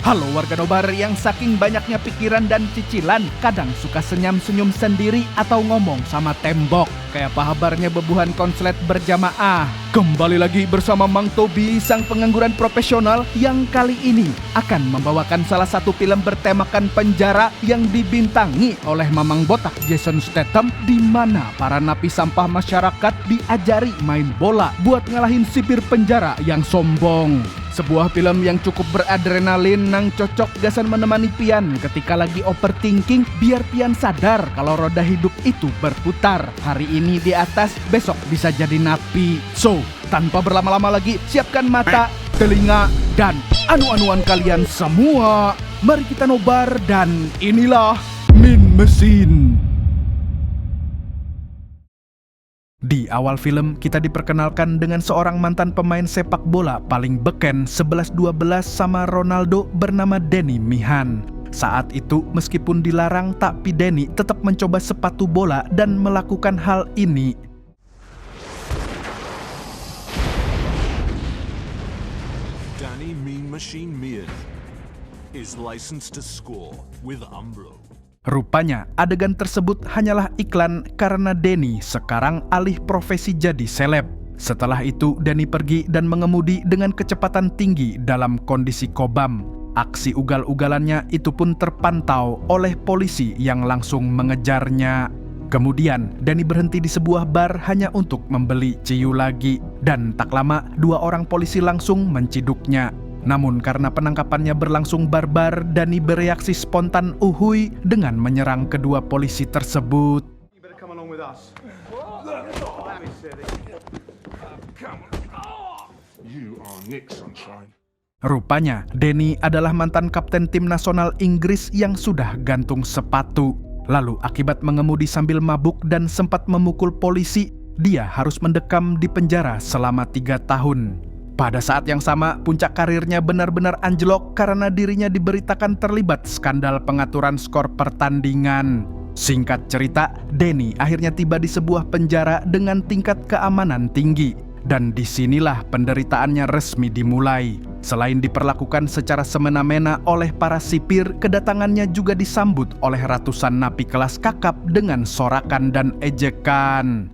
Halo warga nobar yang saking banyaknya pikiran dan cicilan, kadang suka senyum-senyum sendiri atau ngomong sama tembok. Kayak apa kabarnya bebuhan konslet berjamaah? Kembali lagi bersama Mang Tobi, sang pengangguran profesional yang kali ini akan membawakan salah satu film bertemakan penjara yang dibintangi oleh Mamang Botak Jason Statham, di mana para napi sampah masyarakat diajari main bola buat ngalahin sipir penjara yang sombong. Sebuah film yang cukup beradrenalin, nang cocok gasan menemani Pian ketika lagi overthinking, biar Pian sadar kalau roda hidup itu berputar. Hari ini di atas, besok bisa jadi napi. So, tanpa berlama-lama lagi, siapkan mata, telinga, dan anu-anuan kalian semua. Mari kita nobar, dan inilah Min Mesin. Di awal film, kita diperkenalkan dengan seorang mantan pemain sepak bola paling beken 11-12 sama Ronaldo bernama Denny Mihan. Saat itu, meskipun dilarang, tapi Denny tetap mencoba sepatu bola dan melakukan hal ini. Danny Mean Machine Mian is licensed to score with Umbro. Rupanya, adegan tersebut hanyalah iklan karena Denny sekarang alih profesi jadi seleb. Setelah itu, Denny pergi dan mengemudi dengan kecepatan tinggi dalam kondisi kobam. Aksi ugal-ugalannya itu pun terpantau oleh polisi yang langsung mengejarnya. Kemudian, Denny berhenti di sebuah bar hanya untuk membeli ciu lagi. Dan tak lama, 2 orang polisi langsung menciduknya. Namun karena penangkapannya berlangsung barbar, Danny bereaksi spontan uhuy dengan menyerang kedua polisi tersebut. Rupanya, Denny adalah mantan kapten tim nasional Inggris yang sudah gantung sepatu. Lalu akibat mengemudi sambil mabuk dan sempat memukul polisi, dia harus mendekam di penjara selama 3 tahun. Pada saat yang sama, puncak karirnya benar-benar anjlok karena dirinya diberitakan terlibat skandal pengaturan skor pertandingan. Singkat cerita, Denny akhirnya tiba di sebuah penjara dengan tingkat keamanan tinggi. Dan disinilah penderitaannya resmi dimulai. Selain diperlakukan secara semena-mena oleh para sipir, kedatangannya juga disambut oleh ratusan napi kelas kakap dengan sorakan dan ejekan.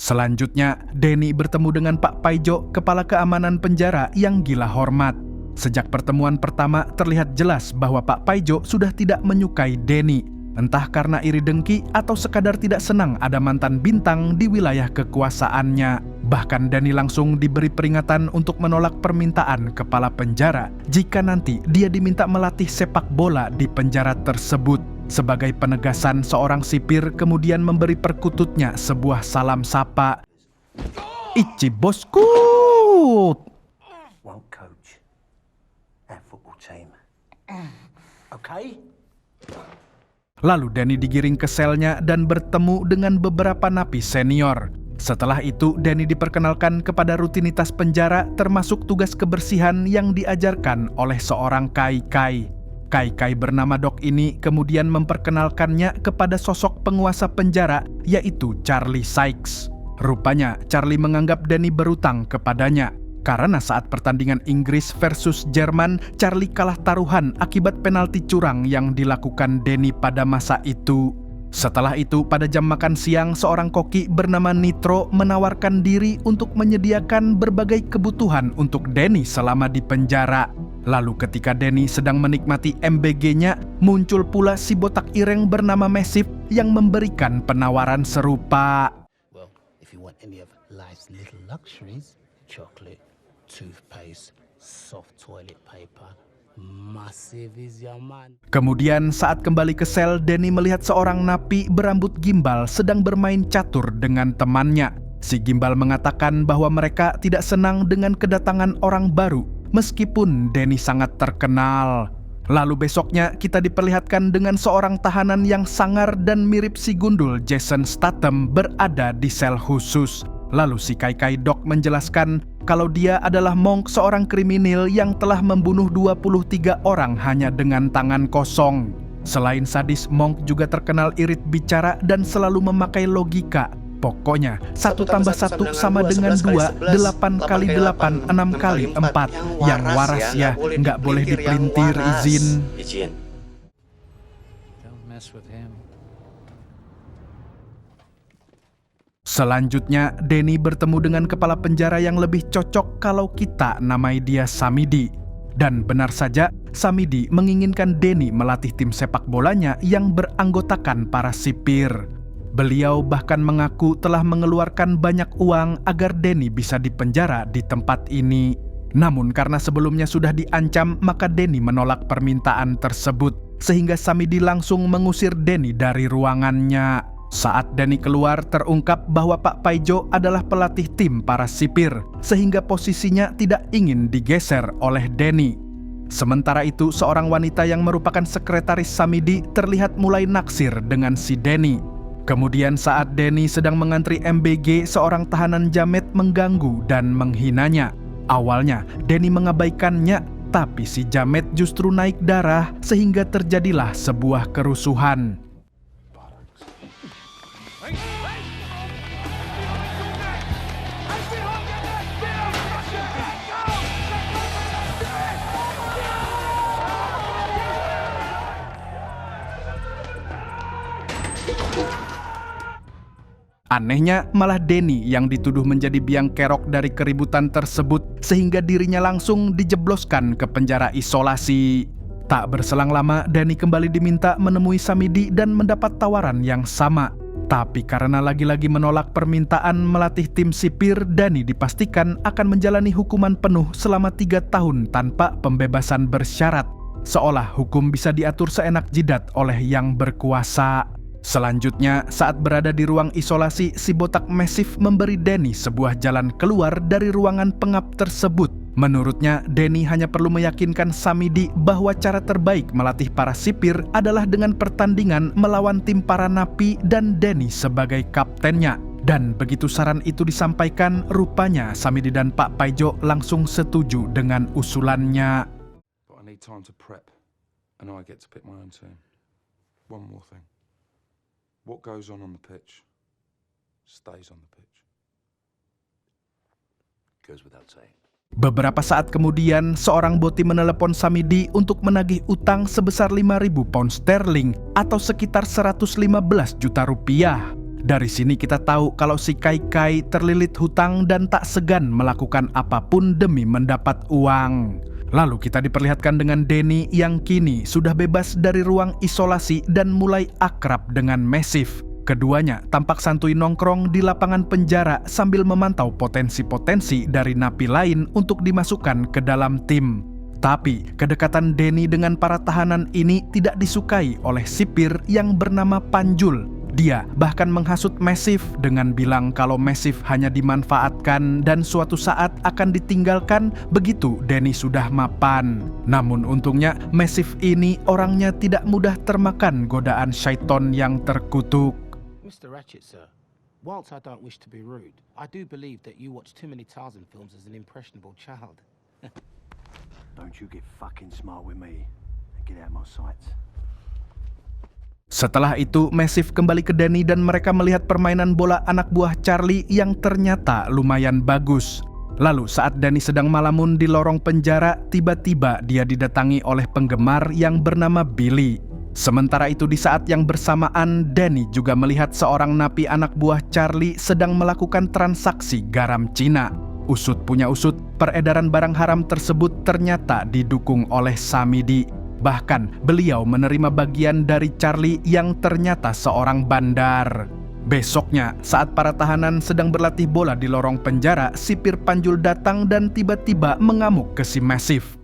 Selanjutnya, Denny bertemu dengan Pak Paijo, kepala keamanan penjara yang gila hormat. Sejak pertemuan pertama, terlihat jelas bahwa Pak Paijo sudah tidak menyukai Denny. Entah karena iri dengki atau sekadar tidak senang ada mantan bintang di wilayah kekuasaannya. Bahkan Denny langsung diberi peringatan untuk menolak permintaan kepala penjara jika nanti dia diminta melatih sepak bola di penjara tersebut. Sebagai penegasan, seorang sipir kemudian memberi perkututnya sebuah salam sapa. Ichi bosku. One coach and football team. Okay? Lalu Denny digiring ke selnya dan bertemu dengan beberapa napi senior. Setelah itu, Denny diperkenalkan kepada rutinitas penjara termasuk tugas kebersihan yang diajarkan oleh seorang kai-kai. Kai-kai bernama Doc ini kemudian memperkenalkannya kepada sosok penguasa penjara, yaitu Charlie Sykes. Rupanya, Charlie menganggap Denny berutang kepadanya. Karena saat pertandingan Inggris versus Jerman, Charlie kalah taruhan akibat penalti curang yang dilakukan Denny pada masa itu. Setelah itu, pada jam makan siang, seorang koki bernama Nitro menawarkan diri untuk menyediakan berbagai kebutuhan untuk Denny selama di penjara. Lalu ketika Denny sedang menikmati MBG-nya, muncul pula si botak ireng bernama Massive yang memberikan penawaran serupa. Well, if you want any of life's little luxuries, chocolate, toothpaste, soft toilet paper, Massive is your man. Kemudian saat kembali ke sel, Denny melihat seorang napi berambut gimbal sedang bermain catur dengan temannya. Si gimbal mengatakan bahwa mereka tidak senang dengan kedatangan orang baru, meskipun Denny sangat terkenal. Lalu besoknya kita diperlihatkan dengan seorang tahanan yang sangar dan mirip si gundul Jason Statham berada di sel khusus. Lalu si Kai-Kai Doc menjelaskan kalau dia adalah Monk, seorang kriminal yang telah membunuh 23 orang hanya dengan tangan kosong. Selain sadis, Monk juga terkenal irit bicara dan selalu memakai logika. Pokoknya 1 tambah 1 sama dengan 2, 8 kali 8, 6 kali 4. Yang waras ya, nggak boleh dipelintir, izin. Don't mess with him. Selanjutnya, Denny bertemu dengan kepala penjara yang lebih cocok kalau kita namai dia Samidi. Dan benar saja, Samidi menginginkan Denny melatih tim sepak bolanya yang beranggotakan para sipir. Beliau bahkan mengaku telah mengeluarkan banyak uang agar Denny bisa dipenjara di tempat ini. Namun karena sebelumnya sudah diancam, maka Denny menolak permintaan tersebut, sehingga Samidi langsung mengusir Denny dari ruangannya. Saat Denny keluar, terungkap bahwa Pak Paijo adalah pelatih tim para sipir, sehingga posisinya tidak ingin digeser oleh Denny. Sementara itu, seorang wanita yang merupakan sekretaris Samidi terlihat mulai naksir dengan si Denny. Kemudian saat Denny sedang mengantri MBG, seorang tahanan jamet mengganggu dan menghinanya. Awalnya, Denny mengabaikannya, tapi si jamet justru naik darah sehingga terjadilah sebuah kerusuhan. Anehnya, malah Denny yang dituduh menjadi biang kerok dari keributan tersebut, sehingga dirinya langsung dijebloskan ke penjara isolasi. Tak berselang lama, Denny kembali diminta menemui Samidi dan mendapat tawaran yang sama. Tapi karena lagi-lagi menolak permintaan melatih tim sipir, Denny dipastikan akan menjalani hukuman penuh selama 3 tahun tanpa pembebasan bersyarat. Seolah hukum bisa diatur seenak jidat oleh yang berkuasa. Selanjutnya, saat berada di ruang isolasi, si botak Mesif memberi Denny sebuah jalan keluar dari ruangan pengap tersebut. Menurutnya, Denny hanya perlu meyakinkan Samidi bahwa cara terbaik melatih para sipir adalah dengan pertandingan melawan tim para napi dan Denny sebagai kaptennya. Dan begitu saran itu disampaikan, rupanya Samidi dan Pak Paijo langsung setuju dengan usulannya. But I need time to prep, and I get to pick my own team. One more thing. What goes on the pitch stays on the pitch. Goes without saying. Beberapa saat kemudian, seorang boti menelepon Samidi untuk menagih utang sebesar 5.000 pound sterling atau sekitar 115 juta rupiah. Dari sini kita tahu kalau si Kai terlilit hutang dan tak segan melakukan apapun demi mendapat uang. Lalu kita diperlihatkan dengan Denny yang kini sudah bebas dari ruang isolasi dan mulai akrab dengan Mesif. Keduanya tampak santuy nongkrong di lapangan penjara sambil memantau potensi-potensi dari napi lain untuk dimasukkan ke dalam tim. Tapi kedekatan Denny dengan para tahanan ini tidak disukai oleh sipir yang bernama Panjul. Dia bahkan menghasut Mesif dengan bilang kalau Mesif hanya dimanfaatkan dan suatu saat akan ditinggalkan begitu Denny sudah mapan. Namun untungnya Mesif ini orangnya tidak mudah termakan godaan syaiton yang terkutuk. Mr. Ratchet, sir, whilst I don't wish to be rude, I do believe that you watch too many Tarzan films as an impressionable child. Don't you get fucking smart with me and get out of my sight. Setelah itu, Mesif kembali ke Denny dan mereka melihat permainan bola anak buah Charlie yang ternyata lumayan bagus. Lalu saat Denny sedang malamun di lorong penjara, tiba-tiba dia didatangi oleh penggemar yang bernama Billy. Sementara itu di saat yang bersamaan, Denny juga melihat seorang napi anak buah Charlie sedang melakukan transaksi garam Cina. Usut punya usut, peredaran barang haram tersebut ternyata didukung oleh Samidi. Bahkan beliau menerima bagian dari Charlie yang ternyata seorang bandar. Besoknya, saat para tahanan sedang berlatih bola di lorong penjara, sipir Panjul datang dan tiba-tiba mengamuk ke si Mesif.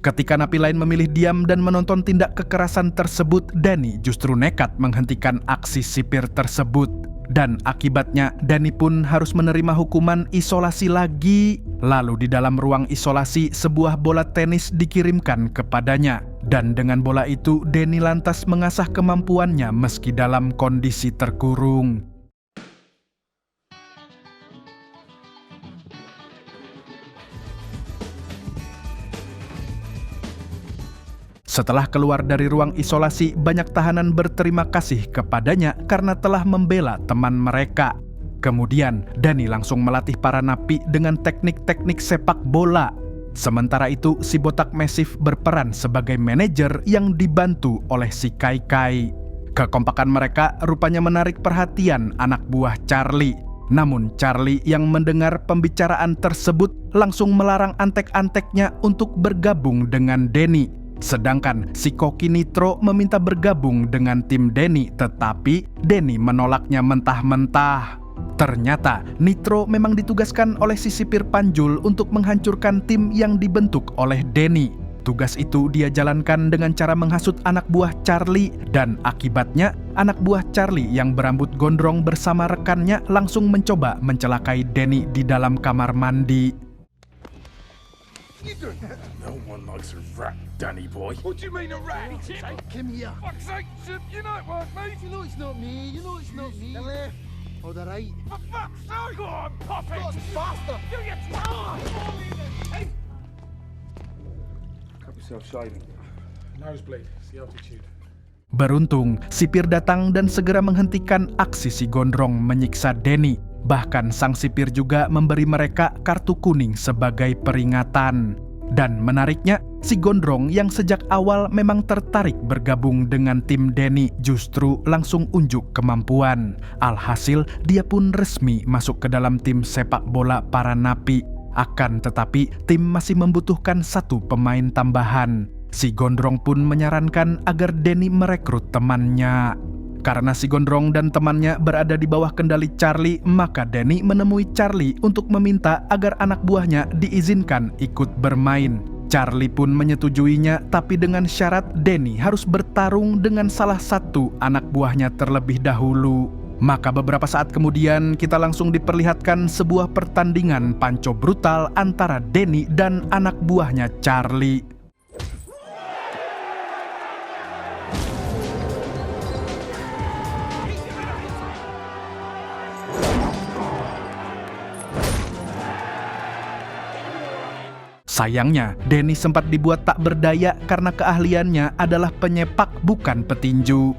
Ketika napi lain memilih diam dan menonton tindak kekerasan tersebut, Denny justru nekat menghentikan aksi sipir tersebut. Dan akibatnya, Denny pun harus menerima hukuman isolasi lagi. Lalu di dalam ruang isolasi, sebuah bola tenis dikirimkan kepadanya. Dan dengan bola itu, Denny lantas mengasah kemampuannya meski dalam kondisi terkurung. Setelah keluar dari ruang isolasi, banyak tahanan berterima kasih kepadanya karena telah membela teman mereka. Kemudian, Danny langsung melatih para napi dengan teknik-teknik sepak bola. Sementara itu, si botak Massive berperan sebagai manajer yang dibantu oleh si Kai Kai. Kekompakan mereka rupanya menarik perhatian anak buah Charlie. Namun Charlie yang mendengar pembicaraan tersebut langsung melarang antek-anteknya untuk bergabung dengan Danny. Sedangkan si Koki Nitro meminta bergabung dengan tim Danny, tetapi Danny menolaknya mentah-mentah. Ternyata Nitro memang ditugaskan oleh si sipir Panjul untuk menghancurkan tim yang dibentuk oleh Danny. Tugas itu dia jalankan dengan cara menghasut anak buah Charlie, dan akibatnya anak buah Charlie yang berambut gondrong bersama rekannya langsung mencoba mencelakai Danny di dalam kamar mandi. No one likes a rat, Danny boy. What do you mean a rat? Come here. Fuck's sake, Chip, you know it weren't me. You know it's not me. You know it's not me. The left. Oh, the right. For fuck's sake! Go on, pop it! Faster. Do your time! Hey! Cut yourself shaving. Nosebleed, it's the altitude. Beruntung, sipir datang dan segera menghentikan aksi si gondrong menyiksa Danny. Bahkan sang sipir juga memberi mereka kartu kuning sebagai peringatan. Dan menariknya, si gondrong yang sejak awal memang tertarik bergabung dengan tim Danny justru langsung unjuk kemampuan. Alhasil, dia pun resmi masuk ke dalam tim sepak bola para napi. Akan tetapi, tim masih membutuhkan satu pemain tambahan. Si gondrong pun menyarankan agar Danny merekrut temannya. Karena si gondrong dan temannya berada di bawah kendali Charlie, maka Danny menemui Charlie untuk meminta agar anak buahnya diizinkan ikut bermain. Charlie pun menyetujuinya, tapi dengan syarat Danny harus bertarung dengan salah satu anak buahnya terlebih dahulu. Maka beberapa saat kemudian kita langsung diperlihatkan sebuah pertandingan panco brutal antara Danny dan anak buahnya Charlie. Sayangnya, Danny sempat dibuat tak berdaya karena keahliannya adalah penyepak bukan petinju.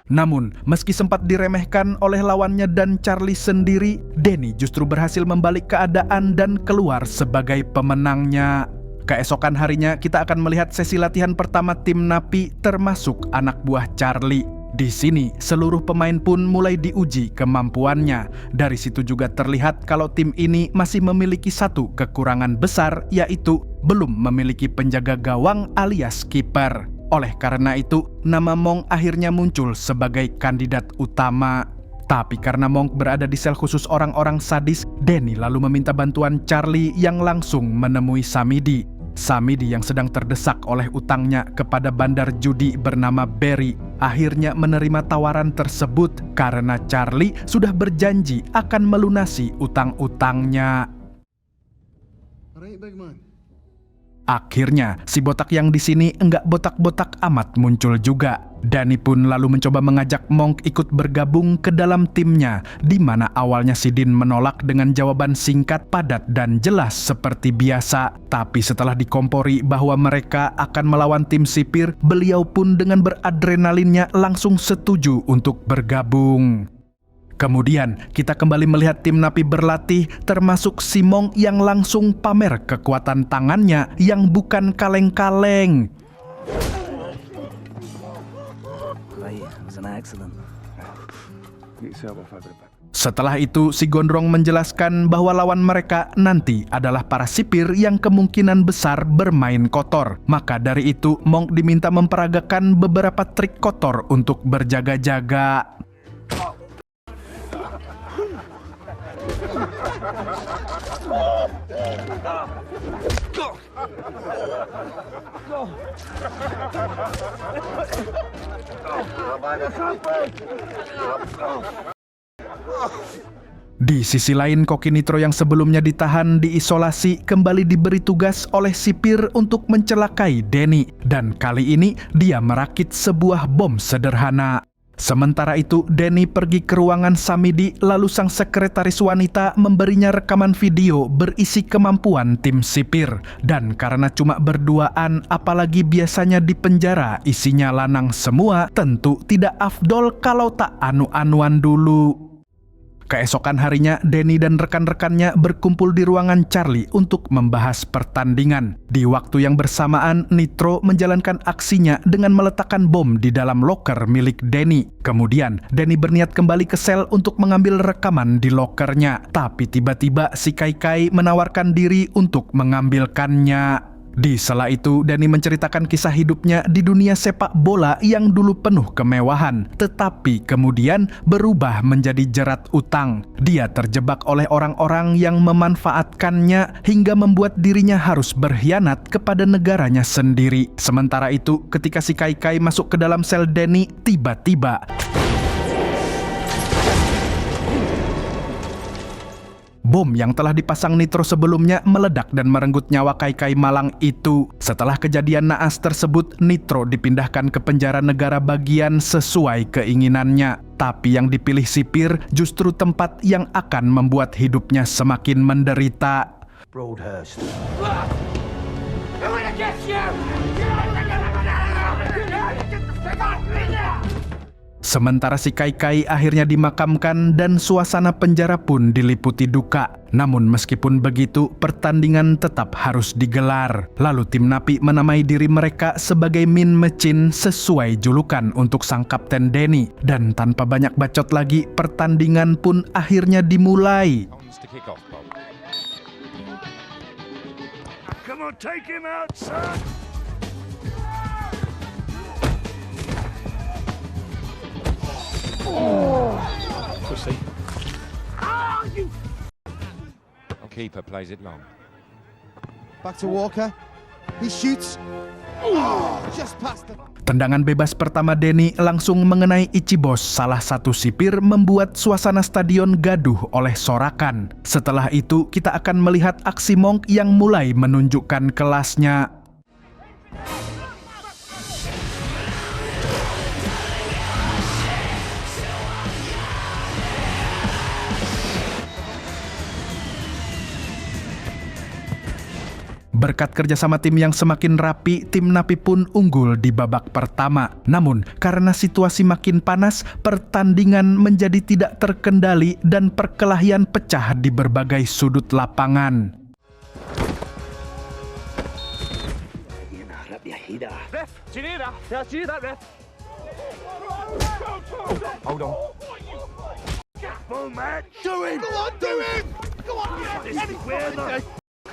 Namun, meski sempat diremehkan oleh lawannya dan Charlie sendiri, Danny justru berhasil membalik keadaan dan keluar sebagai pemenangnya. Keesokan harinya, kita akan melihat sesi latihan pertama tim napi termasuk anak buah Charlie. Di sini, seluruh pemain pun mulai diuji kemampuannya. Dari situ juga terlihat kalau tim ini masih memiliki satu kekurangan besar, yaitu belum memiliki penjaga gawang alias kiper. Oleh karena itu, nama Monk akhirnya muncul sebagai kandidat utama. Tapi karena Monk berada di sel khusus orang-orang sadis, Danny lalu meminta bantuan Charlie yang langsung menemui Samidi. Samidi yang sedang terdesak oleh utangnya kepada bandar judi bernama Barry, akhirnya menerima tawaran tersebut karena Charlie sudah berjanji akan melunasi utang-utangnya. Alright, big man. Akhirnya, si botak yang di sini enggak botak-botak amat muncul juga. Danny pun lalu mencoba mengajak Monk ikut bergabung ke dalam timnya, di mana awalnya si Dean menolak dengan jawaban singkat, padat, dan jelas seperti biasa. Tapi setelah dikompori bahwa mereka akan melawan tim sipir, beliau pun dengan beradrenalinnya langsung setuju untuk bergabung. Kemudian, kita kembali melihat tim napi berlatih, termasuk si Monk yang langsung pamer kekuatan tangannya yang bukan kaleng-kaleng. Setelah itu, si gondrong menjelaskan bahwa lawan mereka nanti adalah para sipir yang kemungkinan besar bermain kotor. Maka dari itu, Monk diminta memperagakan beberapa trik kotor untuk berjaga-jaga. Di sisi lain, koki Nitro yang sebelumnya ditahan diisolasi kembali diberi tugas oleh sipir untuk mencelakai Danny. Dan kali ini dia merakit sebuah bom sederhana. Sementara itu, Danny pergi ke ruangan Samidi, lalu sang sekretaris wanita memberinya rekaman video berisi kemampuan tim sipir. Dan karena cuma berduaan, apalagi biasanya di penjara isinya lanang semua, tentu tidak afdol kalau tak anu-anuan dulu. Keesokan harinya, Danny dan rekan-rekannya berkumpul di ruangan Charlie untuk membahas pertandingan. Di waktu yang bersamaan, Nitro menjalankan aksinya dengan meletakkan bom di dalam loker milik Danny. Kemudian, Danny berniat kembali ke sel untuk mengambil rekaman di lokernya. Tapi tiba-tiba si Kai menawarkan diri untuk mengambilkannya. Di sela itu, Danny menceritakan kisah hidupnya di dunia sepak bola yang dulu penuh kemewahan, tetapi kemudian berubah menjadi jerat utang. Dia terjebak oleh orang-orang yang memanfaatkannya hingga membuat dirinya harus berkhianat kepada negaranya sendiri. Sementara itu, ketika si Kai masuk ke dalam sel Danny, tiba-tiba bom yang telah dipasang Nitro sebelumnya meledak dan merenggut nyawa Kai malang itu. Setelah kejadian naas tersebut, Nitro dipindahkan ke penjara negara bagian sesuai keinginannya. Tapi yang dipilih sipir justru tempat yang akan membuat hidupnya semakin menderita. Broadhurst. I'm gonna get you! Sementara si Kai akhirnya dimakamkan dan suasana penjara pun diliputi duka. Namun meskipun begitu, pertandingan tetap harus digelar. Lalu tim Napi menamai diri mereka sebagai Mean Machine sesuai julukan untuk sang kapten Danny. Dan tanpa banyak bacot lagi, pertandingan pun akhirnya dimulai. Come on, take him out, son! Pussy. Keeper plays it long. Back to Walker. He shoots. Oh, just past the... Tendangan bebas pertama Danny langsung mengenai Ichibos, salah satu sipir, membuat suasana stadion gaduh oleh sorakan. Setelah itu, kita akan melihat aksi Monk yang mulai menunjukkan kelasnya. Berkat kerjasama tim yang semakin rapi, tim Napi pun unggul di babak pertama. Namun, karena situasi makin panas, pertandingan menjadi tidak terkendali dan perkelahian pecah di berbagai sudut lapangan. Ref, do you hear that? Yeah, do you hear that, ref? Hold on. Full match! Do him! Go on, do him! Go on! This is where the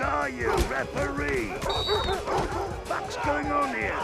are you, referee? What's going on here?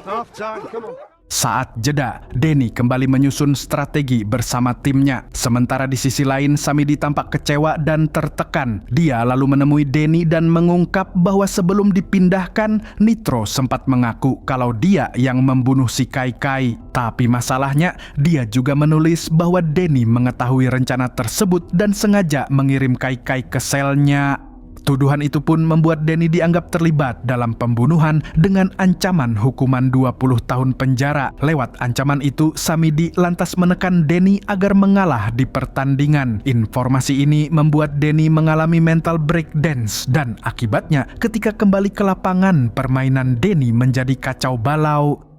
Half time, come on. Saat jeda, Danny kembali menyusun strategi bersama timnya. Sementara di sisi lain, Samidi tampak kecewa dan tertekan. Dia lalu menemui Danny dan mengungkap bahwa sebelum dipindahkan, Nitro sempat mengaku kalau dia yang membunuh si Kai. Tapi masalahnya, dia juga menulis bahwa Danny mengetahui rencana tersebut dan sengaja mengirim Kai ke selnya. Tuduhan itu pun membuat Danny dianggap terlibat dalam pembunuhan dengan ancaman hukuman 20 tahun penjara. Lewat ancaman itu, Samidi lantas menekan Danny agar mengalah di pertandingan. Informasi ini membuat Danny mengalami mental breakdance dan akibatnya ketika kembali ke lapangan, permainan Danny menjadi kacau balau.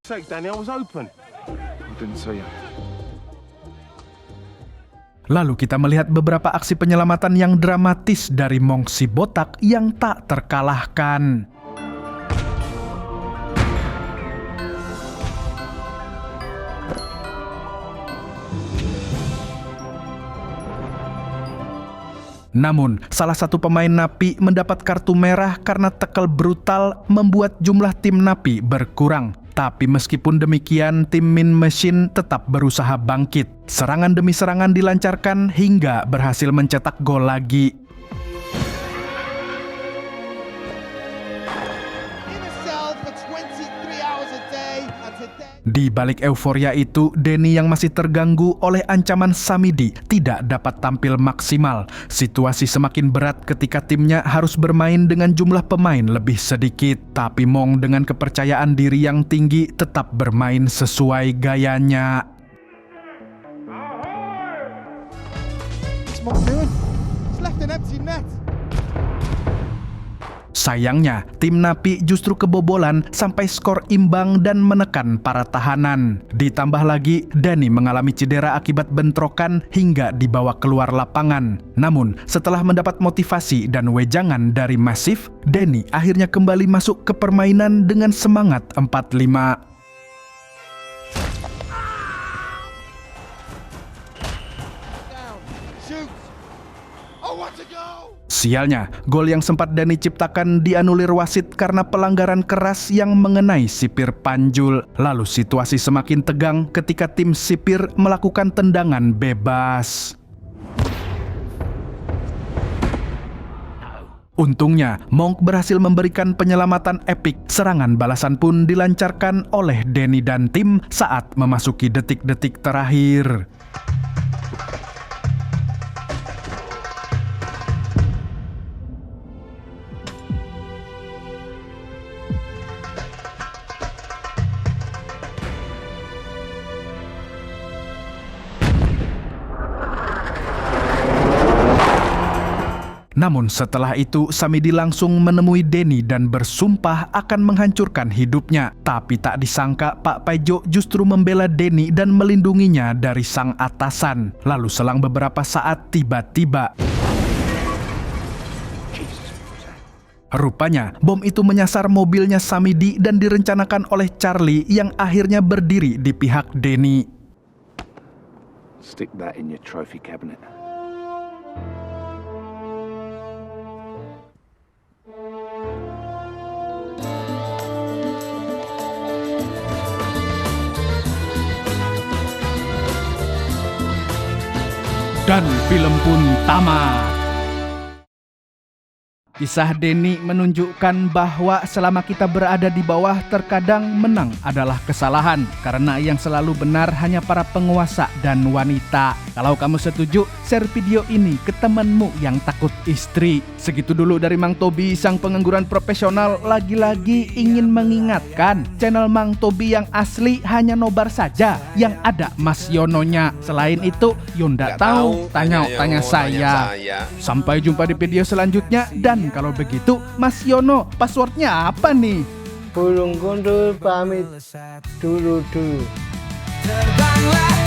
Sake, Danny, I was open. I didn't see you. Lalu kita melihat beberapa aksi penyelamatan yang dramatis dari Monk si botak yang tak terkalahkan. Namun, salah satu pemain Napi mendapat kartu merah karena tackle brutal membuat jumlah tim Napi berkurang. Tapi meskipun demikian, tim Mean Machine tetap berusaha bangkit. Serangan demi serangan dilancarkan hingga berhasil mencetak gol lagi. Di balik euforia itu, Danny yang masih terganggu oleh ancaman Samidi tidak dapat tampil maksimal. Situasi semakin berat ketika timnya harus bermain dengan jumlah pemain lebih sedikit. Tapi Mong dengan kepercayaan diri yang tinggi tetap bermain sesuai gayanya. What's Monk doing? He's left an empty net. Sayangnya, tim Napi justru kebobolan sampai skor imbang dan menekan para tahanan. Ditambah lagi, Danny mengalami cedera akibat bentrokan hingga dibawa keluar lapangan. Namun, setelah mendapat motivasi dan wejangan dari Massive, Danny akhirnya kembali masuk ke permainan dengan semangat 45. Shoot! Oh, what a goal! Sialnya, gol yang sempat Danny ciptakan dianulir wasit karena pelanggaran keras yang mengenai sipir Panjul. Lalu situasi semakin tegang ketika tim sipir melakukan tendangan bebas. Untungnya, Monk berhasil memberikan penyelamatan epik. Serangan balasan pun dilancarkan oleh Danny dan tim saat memasuki detik-detik terakhir. Namun setelah itu, Samidi langsung menemui Danny dan bersumpah akan menghancurkan hidupnya. Tapi tak disangka Pak Paijo justru membela Danny dan melindunginya dari sang atasan. Lalu selang beberapa saat tiba-tiba rupanya bom itu menyasar mobilnya Samidi dan direncanakan oleh Charlie yang akhirnya berdiri di pihak Danny. Stick that in your trophy cabinet. Dan film pun tamat. Kisah Danny menunjukkan bahwa selama kita berada di bawah, terkadang menang adalah kesalahan. Karena yang selalu benar hanya para penguasa dan wanita. Kalau kamu setuju, share video ini ke temanmu yang takut istri. Segitu dulu dari Mang Tobi, sang pengangguran profesional. Lagi-lagi ingin mengingatkan, channel Mang Tobi yang asli hanya nobar saja, yang ada Mas Yononya. Selain itu, Yonda tahu, tanya saya. Sampai jumpa di video selanjutnya. Dan kalau begitu, Mas Yono, passwordnya apa nih? Burung gundul pamit dulu. Terbanglah